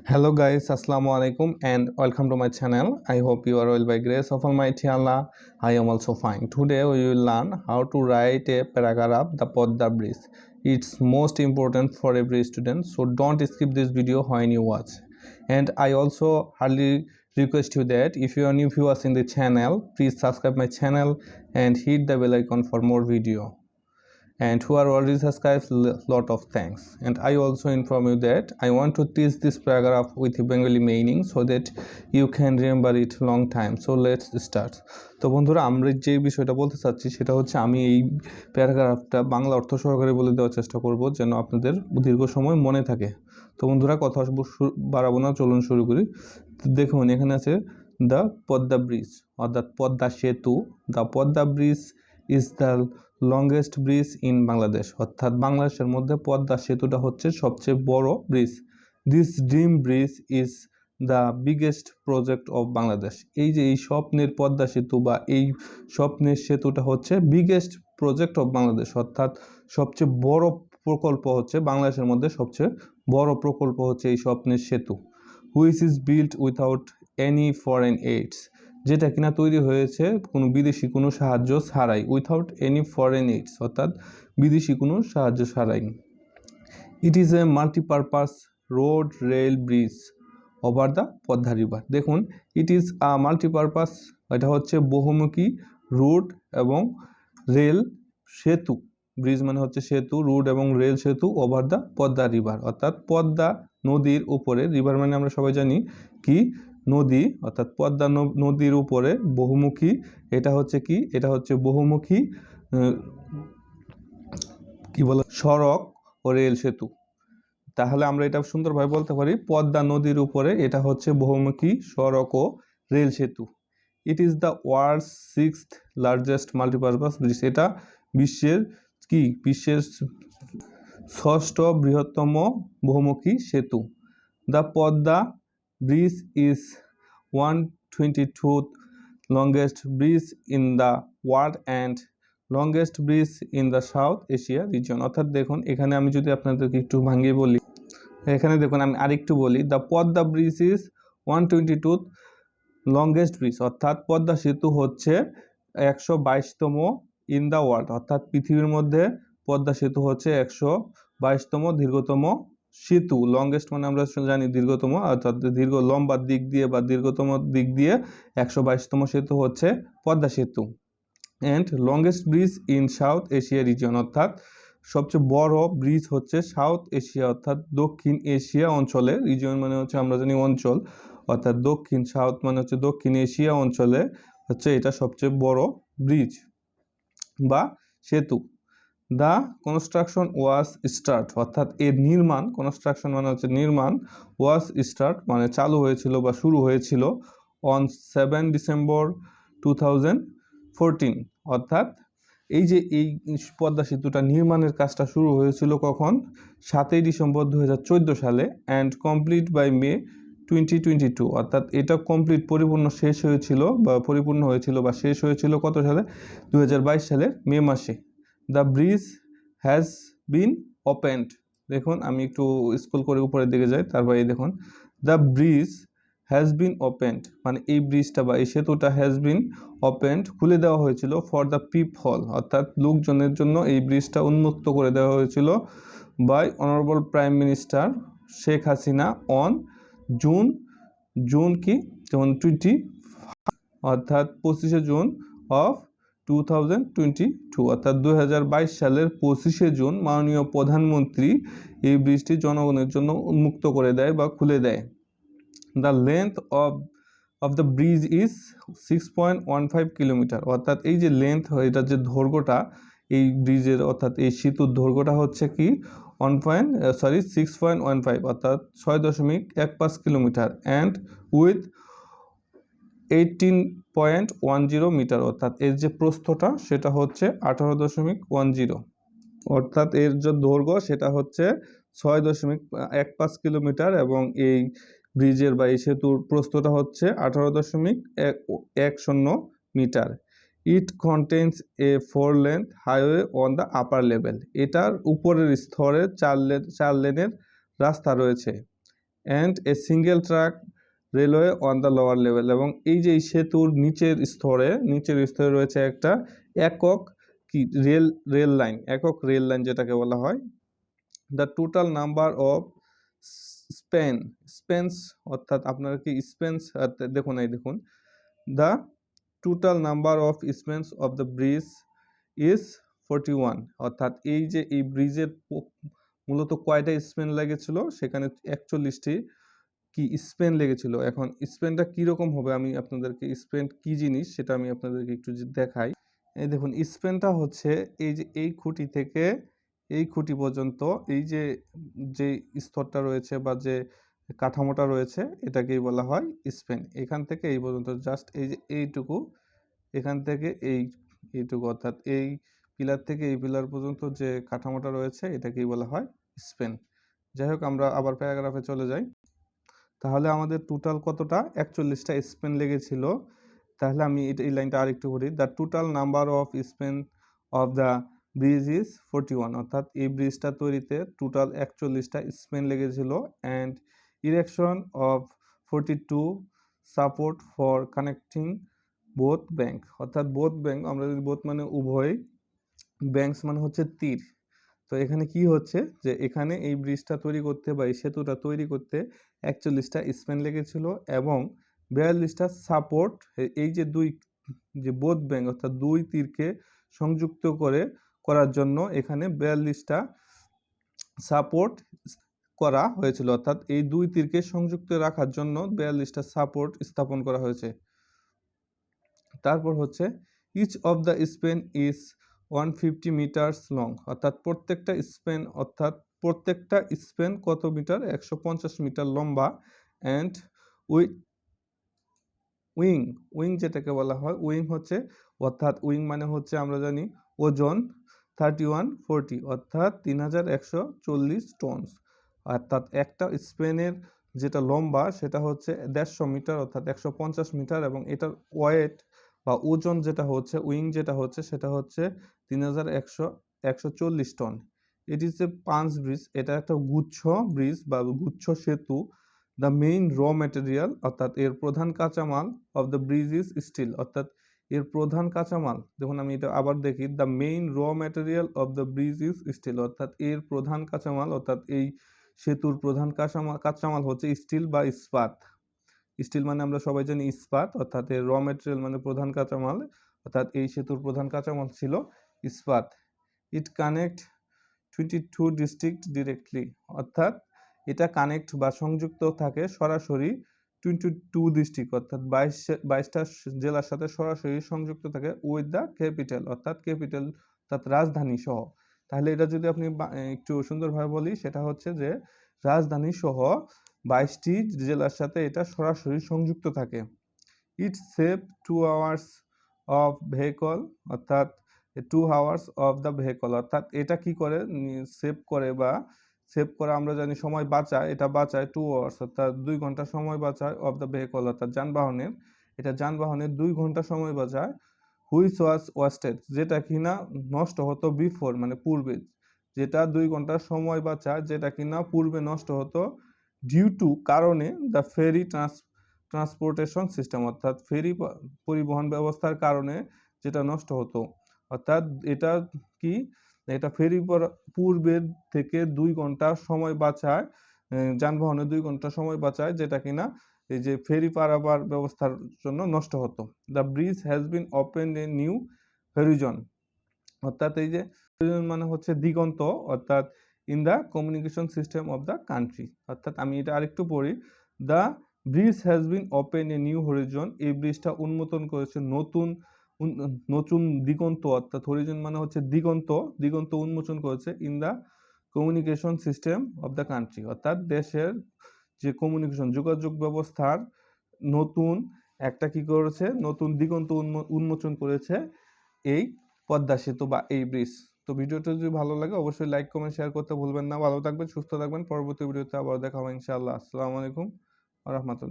Hello guys, Assalamu alaikum and welcome to my channel. I hope you are well by grace of Almighty Allah. I am also fine. Today we will learn how to write a paragraph, the Padma Bridge. It's most important for every student, so don't skip this video when you watch. And I also hardly request you that if you are new viewers in the channel, please subscribe my channel and hit the bell icon for more video. And who are already subscribed, lot of thanks. And I also inform you that I want to teach this paragraph with Bengali meaning so that you can remember it long time. So let's start. তো বন্ধুরা, আমরা যে বিষয়টা বলতে চাচ্ছি সেটা হচ্ছে আমি এই প্যারাগ্রাফটা বাংলা অর্থ সহকারে বলে দেওয়ার চেষ্টা করব যেন আপনাদের দীর্ঘ সময় মনে থাকে। তো বন্ধুরা, কথা বাড়াবো না, চলুন শুরু করি। দেখুন, এখানে আছে দ্য পদ্মা ব্রিজ অর্থাৎ পদ্মা সেতু। The Padma bridge is the longest bridge in Bangladesh, অর্থাৎ বাংলাদেশের মধ্যে পদ্মা সেতুটা হচ্ছে সবচেয়ে বড় bridge. This dream bridge is the biggest project of Bangladesh. এই যে এই স্বপ্নের পদ্মা সেতু বা এই স্বপ্নের সেতুটা হচ্ছে বিগেস্ট প্রজেক্ট অফ বাংলাদেশ, অর্থাৎ সবচেয়ে বড় প্রকল্প হচ্ছে বাংলাদেশের মধ্যে সবচেয়ে বড় প্রকল্প হচ্ছে এই স্বপ্নের সেতু। Which is built without any foreign AIDS, যেটা কিনা তৈরি হয়েছে কোনো বিদেশি কোনো সাহায্য ছাড়াই। উইথাউট এনি ফরেন এইডস অর্থাৎ বিদেশি কোনো সাহায্য ছাড়াই। ইট is A multipurpose road rail bridge over the Padma river. দেখুন, ইট ইজ আ মাল্টিপারপাস, এটা হচ্ছে বহুমুখী রোড এবং রেল সেতু। ব্রিজ মানে হচ্ছে সেতু, রোড এবং রেল সেতু ওভার দ্য পদ্মা রিভার, অর্থাৎ পদ্মা নদীর উপরে। রিভার মানে আমরা সবাই জানি কি নদী, অর্থাৎ পদ্মা নদীর উপরে বহুমুখী। এটা হচ্ছে কি, এটা হচ্ছে বহুমুখী কি বলে সড়ক ও রেল সেতু। তাহলে আমরা এটা সুন্দরভাবে বলতে পারি, পদ্মা নদীর উপরে এটা হচ্ছে বহুমুখী সড়ক ও রেল সেতু। It is the world's 6th largest multipurpose bridge. এটা বিশ্বের ষষ্ঠ বৃহত্তম বহুমুখী সেতু। The Padma bridge is 122th longest bridge in the world and longest bridge in the South Asia region। অর্থাৎ দেখুন, এখানে আমি যদি আপনাদেরকে একটু ভাঙিয়ে বলি, এখানে দেখুন আমি আরেকটু বলি, the Padma bridge is 122th longest bridge, অর্থাৎ পদ্মা সেতু হচ্ছে 122তম ইন দ্য ওয়ার্ল্ড, অর্থাৎ পৃথিবীর মধ্যে পদ্মা সেতু হচ্ছে 122তম দীর্ঘতম সেতু। লংগেস্ট মানে আমরা জানি দীর্ঘতম, অর্থাৎ দীর্ঘ লম্বার দিক দিয়ে বা দীর্ঘতম দিক দিয়ে 122তম সেতু হচ্ছে পদ্মা সেতু। And longest bridge in south Asia region, অর্থাৎ সবচেয়ে বড় ব্রিজ হচ্ছে সাউথ এশিয়া অর্থাৎ দক্ষিণ এশিয়া অঞ্চলে। রিজিয়ন মানে হচ্ছে আমরা জানি অঞ্চল, অর্থাৎ দক্ষিণ, সাউথ মানে হচ্ছে দক্ষিণ এশিয়া অঞ্চলে হচ্ছে এটা সবচেয়ে বড় ব্রিজ বা সেতু। দ্য কনস্ট্রাকশন ওয়াজ স্টার্ট, অর্থাৎ এর নির্মাণ, কনস্ট্রাকশন মানে হচ্ছে নির্মাণ, ওয়াজ স্টার্ট মানে চালু হয়েছিল বা শুরু হয়েছিল অন 7 ডিসেম্বর 2014, অর্থাৎ এই যে এই পদ্মা সেতুটা নির্মাণের কাজটা শুরু হয়েছিল কখন, 7ই ডিসেম্বর 2014 সালে। অ্যান্ড কমপ্লিট বাই মে 2022, অর্থাৎ এটা কমপ্লিট পরিপূর্ণ শেষ হয়েছিল বা শেষ হয়েছিল কত সালে, 2022 সালের মে মাসে। The bridge has been opened, দেখুন আমি একটু স্ক্রল করে উপরের দিকে যাই, তারপর এই দেখুন the bridge has been opened মানে এই ব্রিজটা বা এই সেতুটা হ্যাজ বিন ওপেন্ড খুলে দেওয়া হয়েছিল ফর দ্য পিপল, অর্থাৎ লোকজনের জন্য এই ব্রিজটা উন্মুক্ত করে দেওয়া হয়েছিল by honourable prime minister Sheikh Hasina on June কি যেমন 20, অর্থাৎ 25শে জুন অফ 2022, অর্থাৎ 2022 সালের 25শে জুন মাননীয় প্রধানমন্ত্রী এই ব্রিজটি জনগণের জন্য উন্মুক্ত করে দেয় বা খুলে দেয়। The length of the bridge is 6.15 kilometre, অর্থাৎ এই যে লেন্থ, এটার যে দৈর্ঘ্যটা এই ব্রিজের, অর্থাৎ এই সেতুর দৈর্ঘ্যটা হচ্ছে কি 6.15, অর্থাৎ 6.15 কিলোমিটার। অ্যান্ড উইথ 18.10 মিটার, অর্থাৎ এর যে প্রস্থটা সেটা হচ্ছে 18.10, অর্থাৎ এর যে দৈর্ঘ্য সেটা হচ্ছে 6.15 কিলোমিটার এবং এই ব্রিজের বা এই সেতুর প্রস্থটা হচ্ছে 18.10 metre. It contains a 4 lane highway on the upper level, এটার উপরের স্তরে 4 লেনের রাস্তা রয়েছে। And a single track railway on the lower level, এবং এই যে এই সেতুর নিচের স্তরে রয়েছে একটা একক কি রেল লাইন, একক রেল লাইন যেটাকে বলা হয়। The total number of Spence, অর্থাৎ আপনারা কি স্পেন্স দেখুন, এই দেখুন, the total number of Spence of the bridge is 41, অর্থাৎ এই যে এই ব্রিজের মূলত কয়টা স্পেন লেগেছিল, সেখানে 41টি কি স্পেন লেগেছিল। এখন স্পেনটা কীরকম হবে, আমি আপনাদেরকে স্পেন কি জিনিস সেটা আমি আপনাদেরকে একটু দেখাই। এই দেখুন, স্পেনটা হচ্ছে এই যে এই খুঁটি থেকে এই খুঁটি পর্যন্ত এই যে যে স্তরটা রয়েছে বা যে কাঠামোটা রয়েছে এটাকেই বলা হয় স্পেন। এখান থেকে এই পর্যন্ত জাস্ট এই যে এইটুকু, এখান থেকে এইটুকু, অর্থাৎ এই পিলার থেকে এই পিলার পর্যন্ত যে কাঠামোটা রয়েছে এটাকেই বলা হয় স্পেন। যাই হোক, আমরা আবার প্যারাগ্রাফে চলে যাই। তাহলে আমাদের টোটাল কতটা, 41টা স্পেন লেগেছিল। তাহলে আমি এই লাইনটা আরেকটু পড়ি। The total number of Spain of the bridge is 41, অর্থাৎ এই ব্রিজটা তৈরিতে টোটাল 41টা স্পেন লেগেছিল। And erection of 42 support for connecting both bank, অর্থাৎ বোথ ব্যাংক, আমরা যদি বোথ মানে উভয়, ব্যাংকস মানে হচ্ছে তীর। তো এখানে কি হচ্ছে যে এখানে এই ব্রিজটা তৈরি করতে বা এই সেতুটা তৈরি করতে 41টা স্পেন লেগেছিল এবং 42টা সাপোর্ট, এই যে যে বোথ ব্যাংক অর্থাৎ দুই তীরকে সংযুক্ত করার জন্য এখানে 42টা সাপোর্ট করা হয়েছিল, অর্থাৎ এই দুই তীরকে সংযুক্ত রাখার জন্য 42টা সাপোর্ট স্থাপন করা হয়েছে। তারপর হচ্ছে each of the span is 150 metres long, অর্থাৎ প্রত্যেকটা স্পেন কত মিটার, 150 মিটার লম্বা। অ্যান্ড উইং যেটাকে বলা হয়, অর্থাৎ উইং মানে হচ্ছে আমরা জানি ওজন 3140, অর্থাৎ 3140 টনস। অর্থাৎ একটা স্পেনের যেটা লম্বা সেটা হচ্ছে 150 মিটার, অর্থাৎ 150 মিটার, এবং এটার ওয়েট বা ওজন যেটা হচ্ছে, উইং যেটা হচ্ছে সেটা হচ্ছে 3140 ton. It is a bunch bridge, এটা একটা গুচ্ছ ব্রিজ বা গুচ্ছ সেতু। দ্য মেইন র ম্যাটেরিয়াল, অর্থাৎ এর প্রধান কাঁচামাল, of the bridge is steel, অর্থাৎ এর প্রধান কাঁচামাল, দেখুন আমি এটা আবার দেখি, the main raw material of the bridge is steel, অর্থাৎ এর প্রধান কাঁচামাল, অর্থাৎ এই সেতুর প্রধান কাঁচামাল হচ্ছে স্টিল বা ইস্পাত। স্টিল মানে আমরা সবাই জানি ইস্পাত, অর্থাৎ এর র ম্যাটেরিয়াল মানে প্রধান কাঁচামাল, অর্থাৎ এই সেতুর প্রধান কাঁচামাল ছিল ইস্পাত। ইট কানেক্ট 22 ডিস্ট্রিক্ট ডিরেক্টলি, অর্থাৎ এটা কানেক্ট বা সংযুক্ত থাকে সরাসরি 22 ডিস্ট্রিক্ট, অর্থাৎ 22টা জেলার সাথে সরাসরি সংযুক্ত থাকে উইথ দ্য ক্যাপিটাল, অর্থাৎ রাজধানী সহ। তাহলে এটা যদি আপনি একটু সুন্দরভাবে বলি, সেটা হচ্ছে যে রাজধানী সহ 22টি জেলার সাথে এটা সরাসরি সংযুক্ত থাকে। ইট সেভ 2 আওয়ার্স অফ ভেহিকল, অর্থাৎ 2 আওয়ার্স অফ দ্য ভেহিকল, অর্থাৎ এটা কি করে সেভ করে আমরা জানি সময় বাঁচায়, এটা বাঁচায় 2 আওয়ার্স, অর্থাৎ 2 ঘন্টা সময় বাঁচায় অফ দ্য ভেহিকল, অর্থাৎ যানবাহনের 2 ঘন্টা সময় বাঁচায়। হুইচ ওয়াজ ওয়েস্টেড, যেটা কিনা নষ্ট হতো বিফোর মানে পূর্বে, যেটা 2 ঘন্টা সময় বাঁচায় যেটা কিনা পূর্বে নষ্ট হতো, ডিউ টু কারণে, দ্য ফেরি ট্রান্সপোর্টেশন সিস্টেম, অর্থাৎ ফেরি পরিবহন ব্যবস্থার কারণে যেটা নষ্ট হতো। অর্থাৎ এটা ফেরি পূর্বের থেকে 2 ঘন্টা সময় বাঁচায়, যানবাহনে 2 ঘন্টা সময় বাঁচায়, যেটা কিনা এই যে ফেরি পারাপার ব্যবস্থার জন্য নষ্ট হতো। The bridge has been open a new Harijan, অর্থাৎ এই যে হরিজন মানে হচ্ছে দিগন্ত, অর্থাৎ in the communication system of the country, অর্থাৎ আমি এটা আরেকটু পড়ি। The bridge has been open a new Harijan, এই ব্রিজটা উন্মোচন করেছে নতুন দিগন্ত, অর্থাৎ হরিজন মানে হচ্ছে দিগন্ত উন্মোচন করেছে in the communication system of the country, অর্থাৎ দেশের যে কমিউনিকেশন যোগাযোগ ব্যবস্থার নতুন দিগন্ত উন্মোচন করেছে এই পদ্মা সেতু বা এই ব্রিজ। তো ভিডিওটা যদি ভালো লাগে অবশ্যই লাইক কমেন্ট শেয়ার করতে ভুলবেন না। ভালো থাকবেন, সুস্থ থাকবেন। পরবর্তী ভিডিওতে আবার দেখা হবে ইনশাআল্লাহ। আসসালামু আলাইকুম ওয়া রাহমাতুল্লাহ।